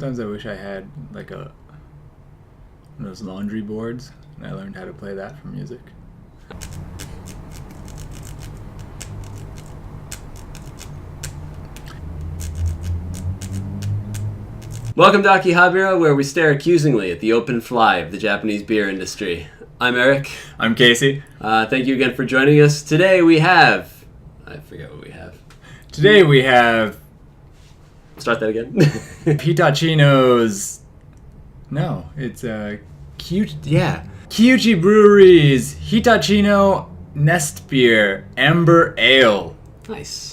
Sometimes I wish I had like one of those laundry boards, and I learned how to play that for music. Welcome to Akihabeera, where we stare accusingly at the open fly of the Japanese beer industry. I'm Eric. I'm Casey. Thank you again for joining us. Today we have... I forget what we have. Today we have... Start that again. Hitachino's... No, it's Kiuchi Brewery's Hitachino Nest Beer Amber Ale. Nice.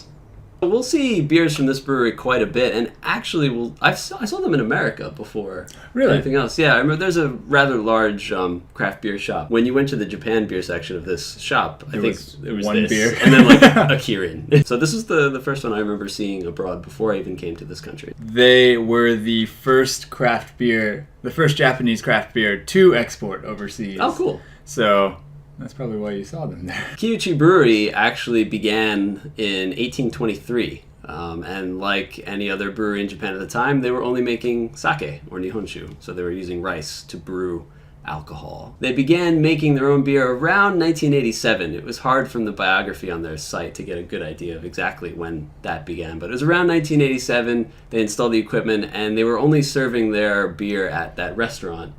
We'll see beers from this brewery quite a bit, and actually, I saw them in America before. Really? Anything else? Yeah, I remember there's a rather large craft beer shop. When you went to the Japan beer section of this shop, I think there was one this, beer. and then like a Kirin. So this is the first one I remember seeing abroad before I even came to this country. They were the first Japanese craft beer to export overseas. Oh, cool. So... that's probably why you saw them there. Kiuchi Brewery actually began in 1823, and like any other brewery in Japan at the time, they were only making sake, or nihonshu, so they were using rice to brew alcohol. They began making their own beer around 1987. It was hard from the biography on their site to get a good idea of exactly when that began, but it was around 1987. They installed the equipment, and they were only serving their beer at that restaurant,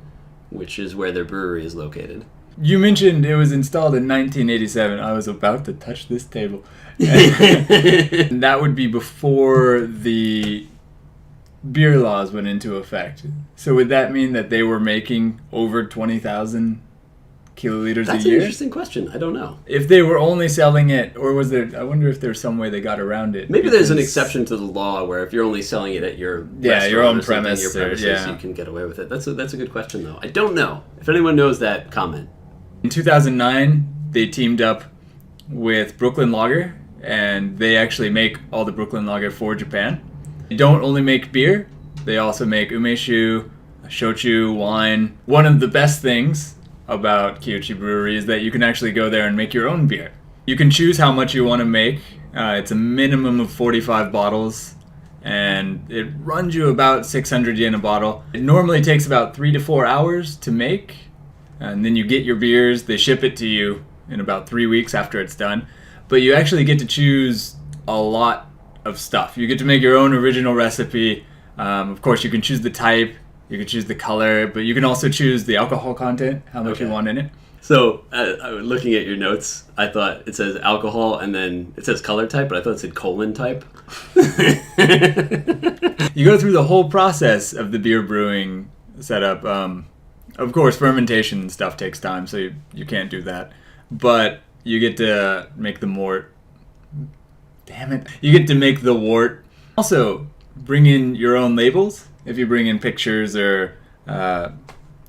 which is where their brewery is located. You mentioned it was installed in 1987. I was about to touch this table. And that would be before the beer laws went into effect. So would that mean that they were making over 20,000 kiloliters That's a year? an interesting question. I don't know. If they were only selling it, or was there... I wonder if there's some way they got around it. Maybe there's an exception to the law where if you're only selling it at your your own or premise, your premises, yeah. you can get away with it. That's a good question, though. I don't know. If anyone knows that, comment. In 2009, they teamed up with Brooklyn Lager, and they actually make all the Brooklyn Lager for Japan. They don't only make beer, they also make umeshu, shochu, wine. One of the best things about Kiuchi Brewery is that you can actually go there and make your own beer. You can choose how much you want to make. It's a minimum of 45 bottles, and it runs you about 600 yen a bottle. It normally takes about 3 to 4 hours to make. And then you get your beers, they ship it to you in about 3 weeks after it's done. But you actually get to choose a lot of stuff. You get to make your own original recipe. Of course, you can choose the type, you can choose the color, but you can also choose the alcohol content, how much you want in it. So, looking at your notes, I thought it says alcohol and then it says color type, but I thought it said colon type. You go through the whole process of the beer brewing setup. Of course, fermentation and stuff takes time, so you can't do that. But you get to make the mort. Damn it. You get to make the wort. Also, bring in your own labels. If you bring in pictures or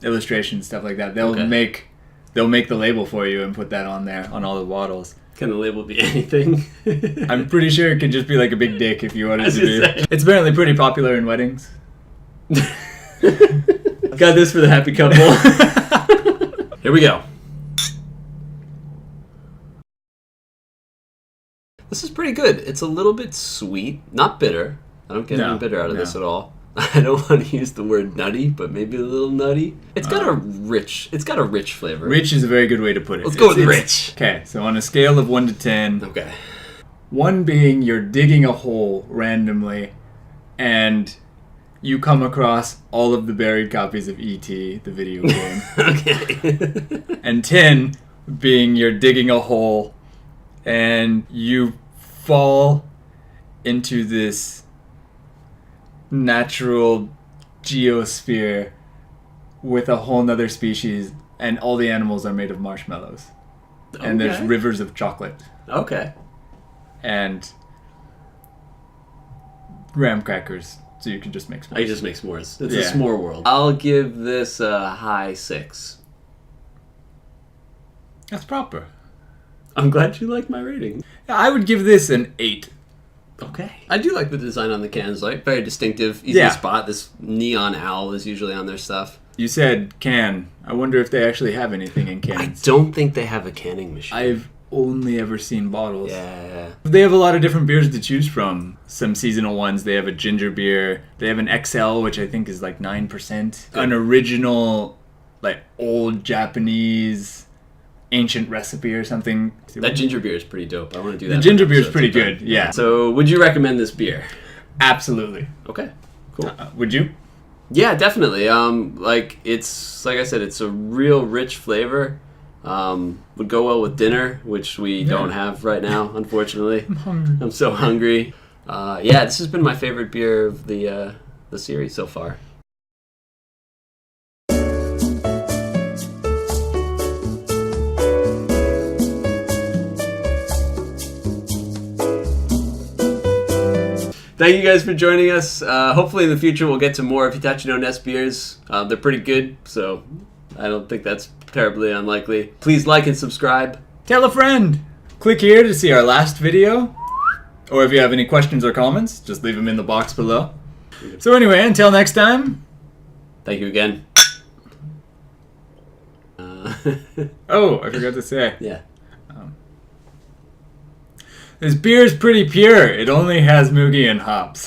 illustrations, stuff like that, they'll make the label for you and put that on there, on all the bottles. Can the label be anything? I'm pretty sure it could just be like a big dick if you wanted to be. It's apparently pretty popular in weddings. Got this for the happy couple. Here we go. This is pretty good. It's a little bit sweet, not bitter. I don't get any bitter out of this at all. I don't want to use the word nutty, but maybe a little nutty. It's got a rich flavor. Rich is a very good way to put it. Let's go with rich. Okay, so on a scale of 1 to 10. Okay. 1 being you're digging a hole randomly, and you come across all of the buried copies of E.T., the video game. Okay. And 10 being you're digging a hole, and you fall into this natural geosphere with a whole nother species, and all the animals are made of marshmallows. Okay. And there's rivers of chocolate. Okay. And graham crackers. So you can just make s'mores. I can just make s'mores. It's a s'more world. I'll give this a high 6. That's proper. I'm glad you like my rating. I would give this an 8. Okay. I do like the design on the cans, like very distinctive, easy to spot. This neon owl is usually on their stuff. You said can. I wonder if they actually have anything in cans. I don't think they have a canning machine. I've only ever seen bottles. Yeah. They have a lot of different beers to choose from. Some seasonal ones. They have a ginger beer. They have an XL, which I think is like 9%. An original, like old Japanese ancient recipe or something. That ginger beer is pretty dope. I want to do that. The ginger beer is pretty good. Yeah. So, would you recommend this beer? Absolutely. Okay. Cool. Would you? Yeah, definitely. Like I said, it's a real rich flavor. Would go well with dinner, which we don't have right now, unfortunately. I'm hungry. I'm so hungry. Yeah, this has been my favorite beer of the series so far. Thank you guys for joining us. Hopefully in the future we'll get to more of Hitachino Nest beers. They're pretty good, so I don't think that's terribly unlikely. Please like and subscribe. Tell a friend. Click here to see our last video. Or if you have any questions or comments, just leave them in the box below. So anyway, until next time. Thank you again. Oh, I forgot to say. Yeah. This beer is pretty pure. It only has mugi and hops.